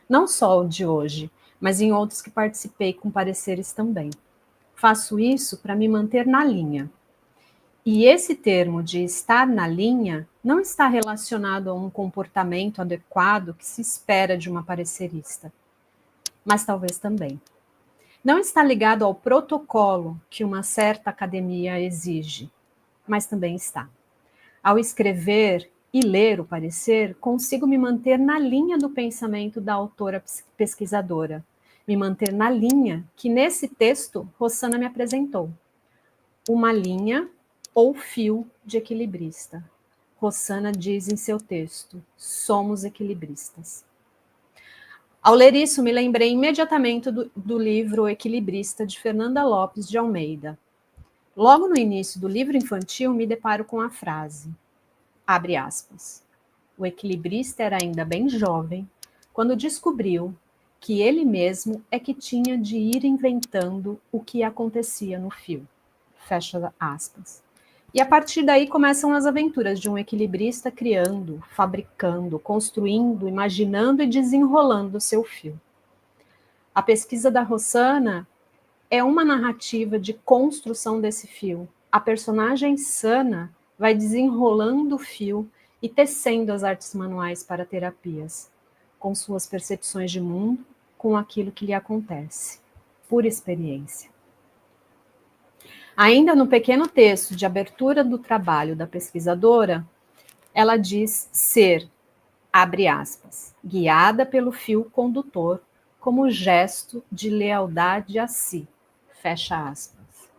não só o de hoje, mas em outros que participei com pareceres também. Faço isso para me manter na linha. E esse termo de estar na linha não está relacionado a um comportamento adequado que se espera de uma parecerista, mas talvez também. Não está ligado ao protocolo que uma certa academia exige, mas também está. Ao escrever e ler o parecer, consigo me manter na linha do pensamento da autora pesquisadora, me manter na linha que nesse texto Rossana me apresentou. Uma linha ou fio de equilibrista. Rossana diz em seu texto: somos equilibristas. Ao ler isso, me lembrei imediatamente do livro O Equilibrista, de Fernanda Lopes de Almeida. Logo no início do livro infantil, me deparo com a frase, abre aspas, o equilibrista era ainda bem jovem quando descobriu que ele mesmo é que tinha de ir inventando o que acontecia no fio. Fecha aspas. E a partir daí começam as aventuras de um equilibrista criando, fabricando, construindo, imaginando e desenrolando o seu fio. A pesquisa da Rossana é uma narrativa de construção desse fio. A personagem Sana vai desenrolando o fio e tecendo as artes manuais para terapias, com suas percepções de mundo, com aquilo que lhe acontece, por experiência. Ainda no pequeno texto de abertura do trabalho da pesquisadora, ela diz ser, abre aspas, guiada pelo fio condutor como gesto de lealdade a si, fecha aspas.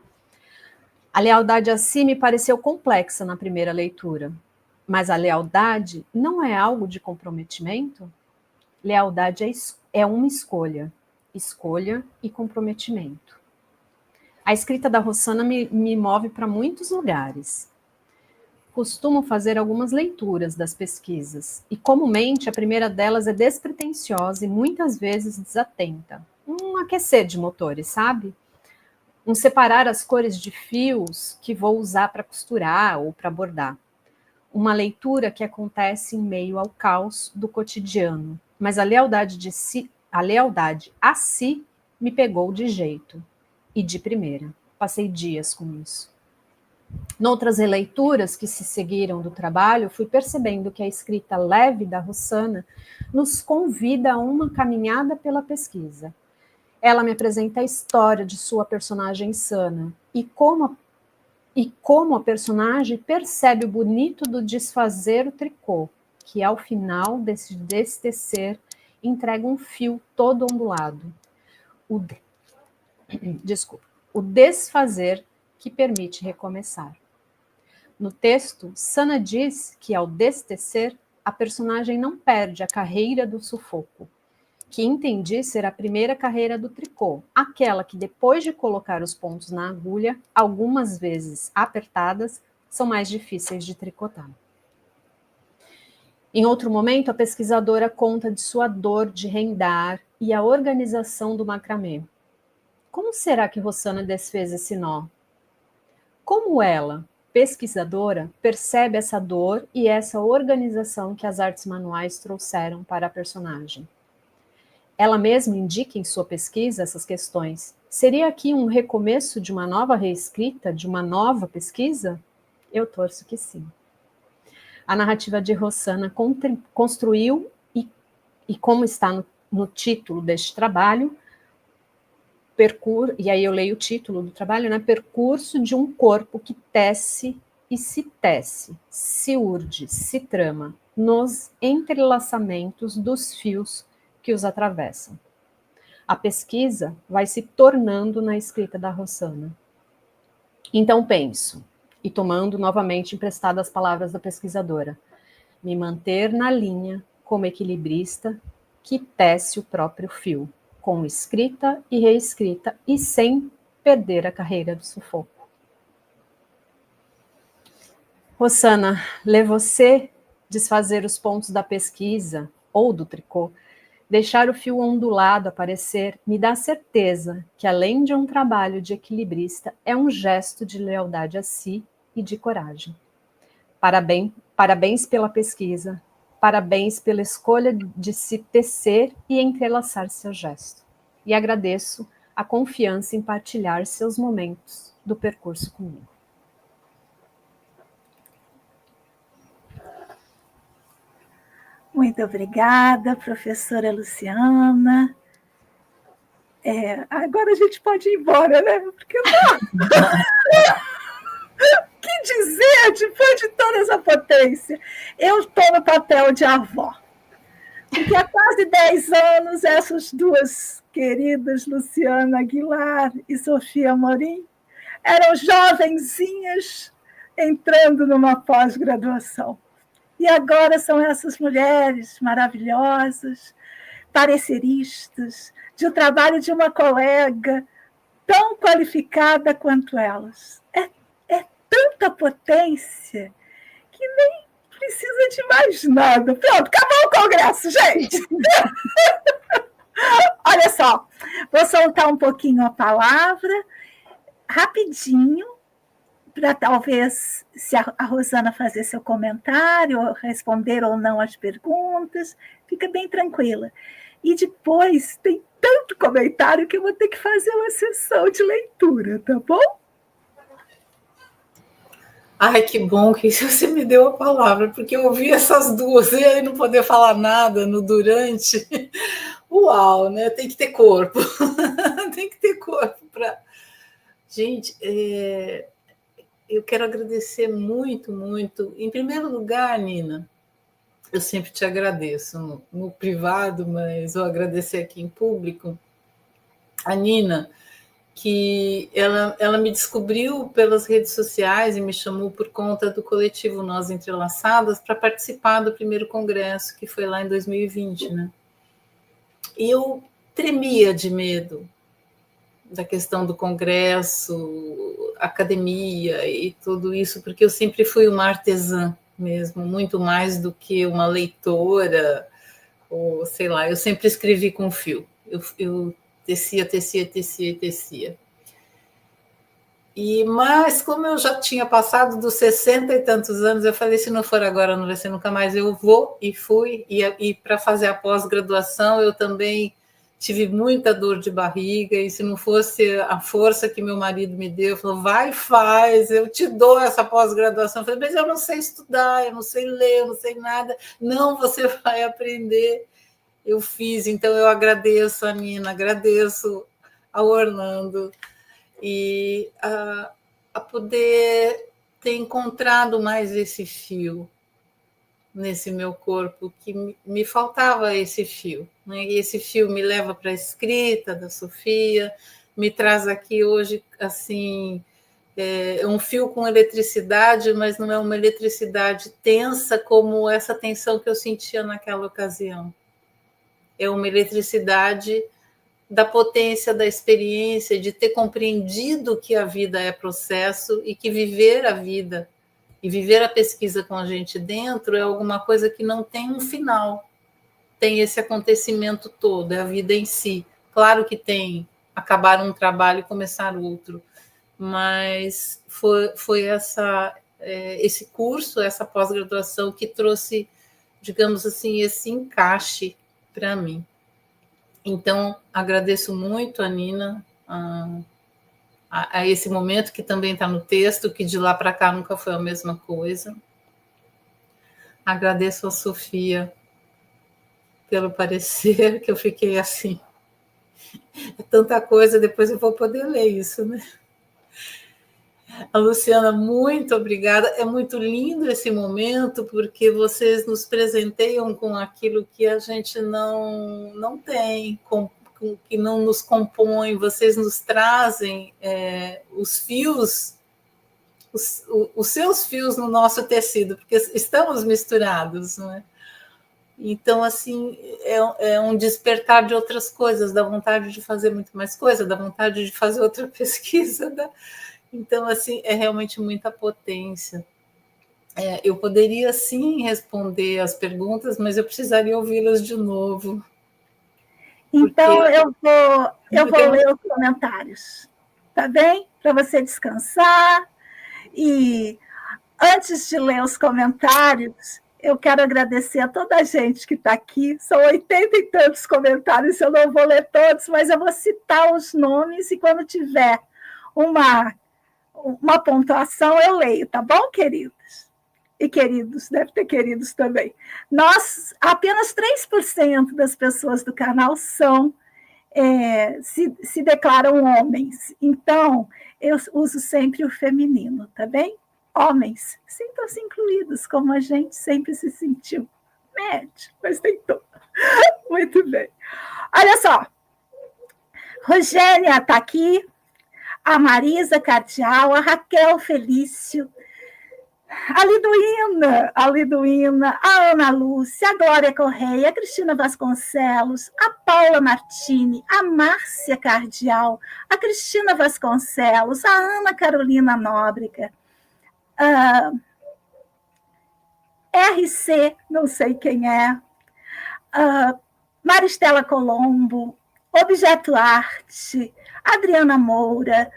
A lealdade a si me pareceu complexa na primeira leitura, mas a lealdade não é algo de comprometimento? Lealdade é uma escolha e comprometimento. A escrita da Rossana me move para muitos lugares. costumo fazer algumas leituras das pesquisas, e comumente a primeira delas é despretensiosa e muitas vezes desatenta. Um aquecer de motores, sabe? Um separar as cores de fios que vou usar para costurar ou para bordar. Uma leitura que acontece em meio ao caos do cotidiano, mas a lealdade a si me pegou de jeito, e de primeira. Passei dias com isso. Noutras releituras que se seguiram do trabalho, fui percebendo que a escrita leve da Rossana nos convida a uma caminhada pela pesquisa. Ela me apresenta a história de sua personagem Sana e como a personagem percebe o bonito do desfazer o tricô, que ao final desse destecer entrega um fio todo ondulado. O desfazer que permite recomeçar. No texto, Sana diz que ao destecer, a personagem não perde a carreira do sufoco, que entendi ser a primeira carreira do tricô, aquela que depois de colocar os pontos na agulha, algumas vezes apertadas, são mais difíceis de tricotar. Em outro momento, a pesquisadora conta de sua dor de rendar e a organização do macramê. Como será que Rossana desfez esse nó? Como ela, pesquisadora, percebe essa dor e essa organização que as artes manuais trouxeram para a personagem? Ela mesma indica em sua pesquisa essas questões. Seria aqui um recomeço de uma nova reescrita, de uma nova pesquisa? Eu torço que sim. A narrativa de Rossana construiu, e como está no título deste trabalho, e aí eu leio o título do trabalho, né? Percurso de um corpo que tece e se tece, se urde, se trama, nos entrelaçamentos dos fios que os atravessam. A pesquisa vai se tornando na escrita da Rossana. Então penso, e tomando novamente emprestadas as palavras da pesquisadora, me manter na linha como equilibrista que tece o próprio fio, com escrita e reescrita e sem perder a carreira do sufoco. Rossana, lê você desfazer os pontos da pesquisa ou do tricô, deixar o fio ondulado aparecer, me dá certeza que, além de um trabalho de equilibrista, é um gesto de lealdade a si e de coragem. Parabéns pela pesquisa, parabéns pela escolha de se tecer e entrelaçar seu gesto. E agradeço a confiança em partilhar seus momentos do percurso comigo. Muito obrigada, professora Luciana. Agora a gente pode ir embora, né? Porque o que dizer depois de toda essa potência? Eu estou no papel de avó. Porque há quase 10 anos, essas duas queridas, Luciana Aguilar e Sofia Amorim, eram jovenzinhas entrando numa pós-graduação. E agora são essas mulheres maravilhosas, pareceristas, de um trabalho de uma colega tão qualificada quanto elas. É tanta potência que nem precisa de mais nada. Pronto, acabou o congresso, gente! Olha só, vou soltar um pouquinho a palavra, rapidinho, para talvez, se a Rosana fazer seu comentário, responder ou não as perguntas, fica bem tranquila. E depois tem tanto comentário que eu vou ter que fazer uma sessão de leitura, tá bom? Ai, que bom que você me deu a palavra, porque eu ouvi essas duas e aí não poder falar nada no durante. Uau, né? Tem que ter corpo. Tem que ter corpo para... Gente, eu quero agradecer muito, muito. Em primeiro lugar, Nina, eu sempre te agradeço no privado, mas vou agradecer aqui em público. A Nina, que ela me descobriu pelas redes sociais e me chamou por conta do coletivo Nós Entrelaçadas para participar do primeiro congresso, que foi lá em 2020, né? E eu tremia de medo da questão do congresso, academia e tudo isso, porque eu sempre fui uma artesã mesmo, muito mais do que uma leitora, ou sei lá, eu sempre escrevi com fio. Eu tecia. Mas como eu já tinha passado dos 60 e tantos anos, eu falei, se não for agora, não vai ser nunca mais, eu vou, e fui. E para fazer a pós-graduação, eu também tive muita dor de barriga, e se não fosse a força que meu marido me deu, falou, vai, faz, eu te dou essa pós-graduação. Eu falei, mas eu não sei estudar, eu não sei ler, eu não sei nada. Não, você vai aprender. Eu fiz, então eu agradeço a Nina, agradeço ao Orlando, e a poder ter encontrado mais esse fio nesse meu corpo, que me faltava esse fio, né? E esse fio me leva para a escrita da Sofia, me traz aqui hoje, assim, um fio com eletricidade, mas não é uma eletricidade tensa como essa tensão que eu sentia naquela ocasião. É uma eletricidade da potência da experiência, de ter compreendido que a vida é processo e que viver a vida e viver a pesquisa com a gente dentro é alguma coisa que não tem um final, tem esse acontecimento todo, é a vida em si. Claro que tem acabar um trabalho e começar outro, mas foi esse curso, essa pós-graduação que trouxe, digamos assim, esse encaixe para mim. Então, agradeço muito a Nina, a esse momento que também está no texto, que de lá para cá nunca foi a mesma coisa. Agradeço a Sofia pelo parecer, que eu fiquei assim, é tanta coisa, depois eu vou poder ler isso, né? A Luciana, muito obrigada. É muito lindo esse momento, porque vocês nos presenteiam com aquilo que a gente não tem, que não nos compõe. Vocês nos trazem os fios, os seus fios no nosso tecido, porque estamos misturados, não é? Então, assim, é um despertar de outras coisas, da vontade de fazer muito mais coisa, da vontade de fazer outra pesquisa, Então, assim, é realmente muita potência. Eu poderia, sim, responder as perguntas, mas eu precisaria ouvi-las de novo. Então, eu vou ler os comentários, tá bem? Para você descansar. E antes de ler os comentários, eu quero agradecer a toda a gente que está aqui. São 80 e tantos comentários, eu não vou ler todos, mas eu vou citar os nomes e quando tiver uma pontuação, eu leio, tá bom, queridos? E queridos, deve ter queridos também. Apenas 3% das pessoas do canal se declaram homens. Então, eu uso sempre o feminino, tá bem? Homens, sintam-se incluídos, como a gente sempre se sentiu. Médio, mas tentou. Muito bem. Olha só, Rogênia está aqui, a Marisa Cardial, a Raquel Felício, a Liduína, a Ana Lúcia, a Glória Correia, a Cristina Vasconcelos, a Paula Martini, a Márcia Cardial, a Cristina Vasconcelos, a Ana Carolina Nóbrega, a RC, não sei quem é, a Maristela Colombo, Objeto Arte, Adriana Moura,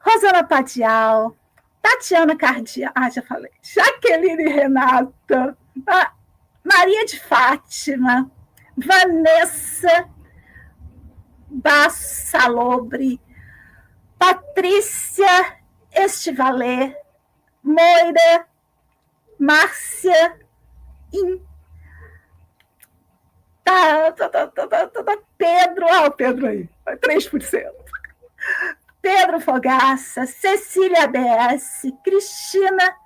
Rosana Padial, Tatiana Cardial, já falei, Jaqueline Renata, Maria de Fátima, Vanessa Bassalobre, Patrícia Estivalé, Moira, Márcia, Pedro, o Pedro aí, 3%. Pedro Fogaça, Cecília ABS, Cristina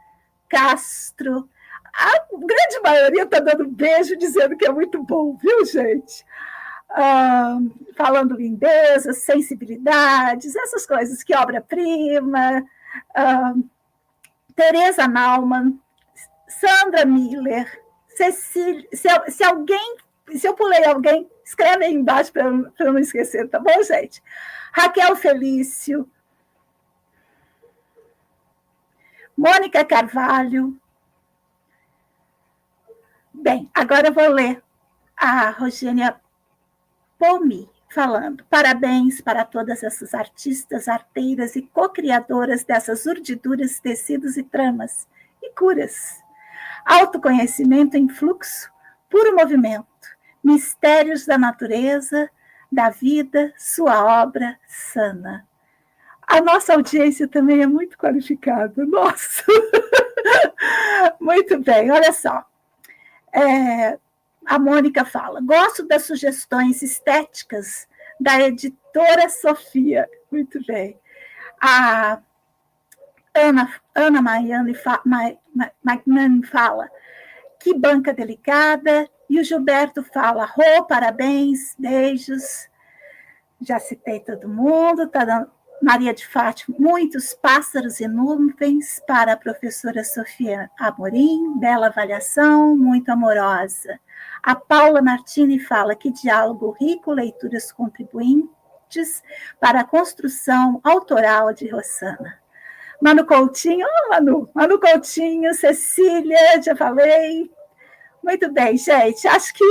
Castro. A grande maioria está dando beijo, dizendo que é muito bom, viu, gente? Falando lindezas, sensibilidades, essas coisas, que obra-prima. Tereza Naumann, Sandra Miller, Cecília. Se eu pulei alguém, Escreve aí embaixo para eu não esquecer, tá bom, gente? Raquel Felício, Mônica Carvalho. Bem, agora eu vou ler a Rogênia Pomi falando. Parabéns para todas essas artistas, arteiras e co-criadoras dessas urdiduras, tecidos e tramas e curas. Autoconhecimento em fluxo, puro movimento, mistérios da natureza, da vida, sua obra sana. A nossa audiência também é muito qualificada. Nossa! Muito bem, olha só. A Mônica fala, gosto das sugestões estéticas da editora Sofia. Muito bem. A Ana Magnani fala, que banca delicada. E o Gilberto fala, Rô, parabéns, beijos. Já citei todo mundo, tá dando... Maria de Fátima, muitos pássaros e nuvens para a professora Sofia Amorim, bela avaliação, muito amorosa. A Paula Martini fala que diálogo rico, leituras contribuintes para a construção autoral de Rossana. Manu Coutinho, Manu Coutinho, Cecília, já falei. Muito bem, gente, acho que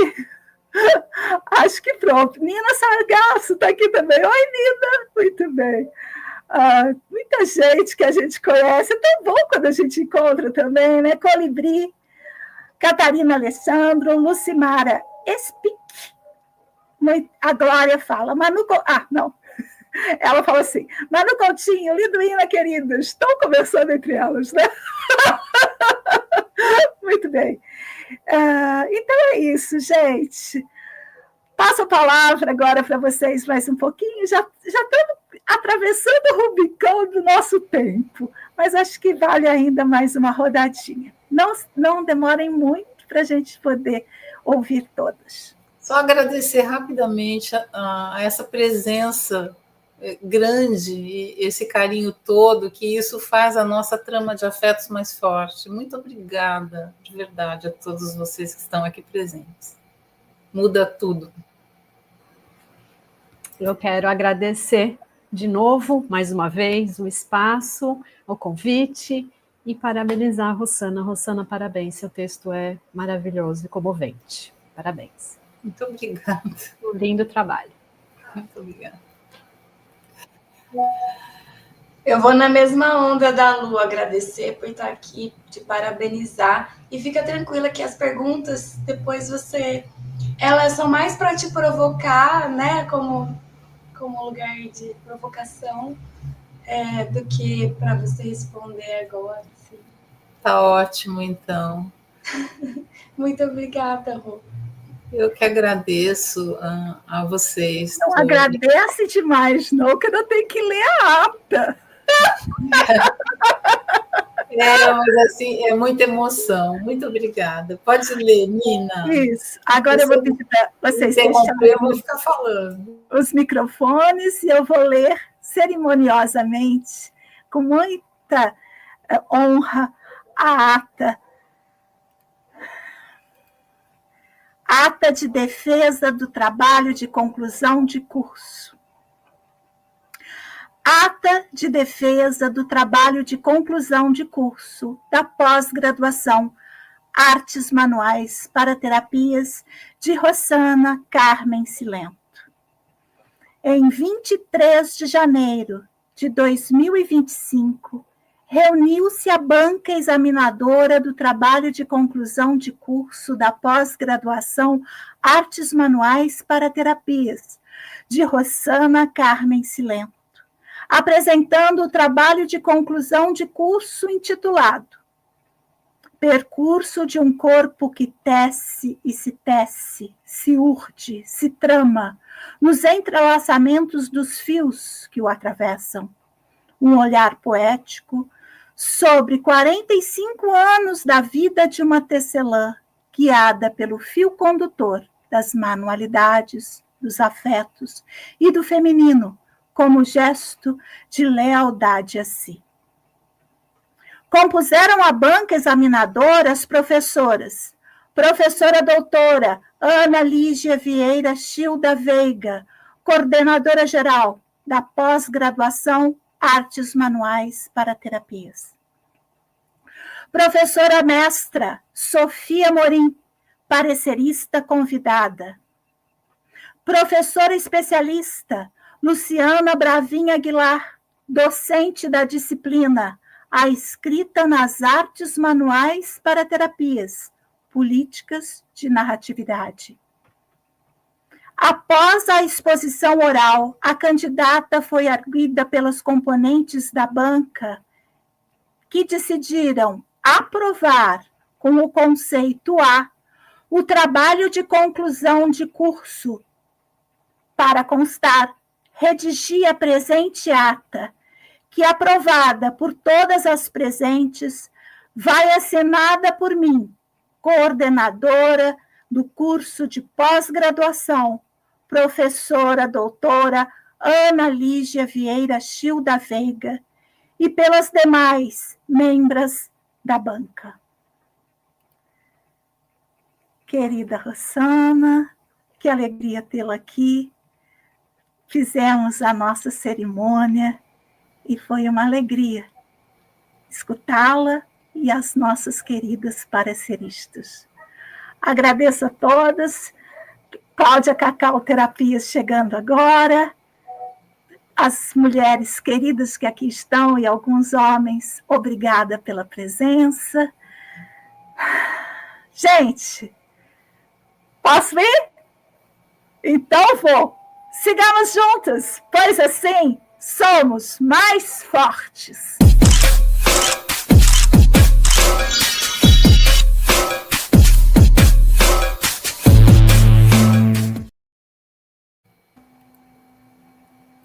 pronto. Nina Sargasso está aqui também. Oi, Nina. Muito bem. Muita gente que a gente conhece. É tão bom quando a gente encontra também, né? Colibri, Catarina Alessandro, Lucimara Espic. A Glória fala. Não. Ela fala assim, Manu Coutinho, Liduína, querida, estão conversando entre elas, né? Muito bem. Então é isso, gente. Passo a palavra agora para vocês mais um pouquinho. Já estamos atravessando o Rubicão do nosso tempo, mas acho que vale ainda mais uma rodadinha. Não demorem muito para a gente poder ouvir todas. Só agradecer rapidamente a essa presença grande e esse carinho todo, que isso faz a nossa trama de afetos mais forte. Muito obrigada, de verdade, a todos vocês que estão aqui presentes. Muda tudo. Eu quero agradecer de novo, mais uma vez, o espaço, o convite e parabenizar a Rossana. Rossana, parabéns, seu texto é maravilhoso e comovente. Parabéns. Muito obrigada. Um lindo trabalho. Muito obrigada. Eu vou na mesma onda da Lu, agradecer por estar aqui, te parabenizar. E fica tranquila que as perguntas, depois elas são mais para te provocar, né? Como lugar de provocação, do que para você responder agora. Assim. Tá ótimo, então. Muito obrigada, Rô. Eu que agradeço a vocês. Não agradece demais, não, que eu não tenho que ler a ata. Mas assim, é muita emoção. Muito obrigada. Pode ler, Nina. Isso. Agora eu vou pedir para vocês deixarem. Eu vou ficar falando. Os microfones e eu vou ler cerimoniosamente, com muita honra, a ata. Ata de defesa do trabalho de conclusão de curso. Ata de defesa do trabalho de conclusão de curso da pós-graduação Artes Manuais para Terapias de Rossana Carmen Cilento. Em 23 de janeiro de 2025, reuniu-se a banca examinadora do trabalho de conclusão de curso da pós-graduação Artes Manuais para Terapias, de Rossana Carmen Cilento, apresentando o trabalho de conclusão de curso intitulado Percurso de um corpo que tece e se tece, se urde, se trama, nos entrelaçamentos dos fios que o atravessam. Um olhar poético sobre 45 anos da vida de uma tecelã, guiada pelo fio condutor das manualidades, dos afetos e do feminino, como gesto de lealdade a si. Compuseram a banca examinadora as professoras Professora doutora Ana Lígia Vieira Chil da Veiga, coordenadora geral da pós-graduação Artes Manuais para Terapias. Professora mestra Sofia Morim, parecerista convidada. Professora especialista Luciana Bravinha Aguilar, docente da disciplina A Escrita nas Artes Manuais para Terapias, Políticas de Narratividade. Após a exposição oral, a candidata foi arguida pelos componentes da banca que decidiram aprovar com o conceito A o trabalho de conclusão de curso. Para constar, redigi a presente ata, que, aprovada por todas as presentes, vai assinada por mim, coordenadora do curso de pós-graduação, professora doutora Ana Lígia Vieira Chil da Veiga, e pelas demais membros da banca. Querida Rosana, que alegria tê-la aqui. Fizemos a nossa cerimônia e foi uma alegria escutá-la e as nossas queridas pareceristas. Agradeço a todas. Cláudia Cacau Terapias chegando agora. As mulheres queridas que aqui estão e alguns homens, obrigada pela presença. Gente, posso ir? Então vou. Sigamos juntas, pois assim somos mais fortes.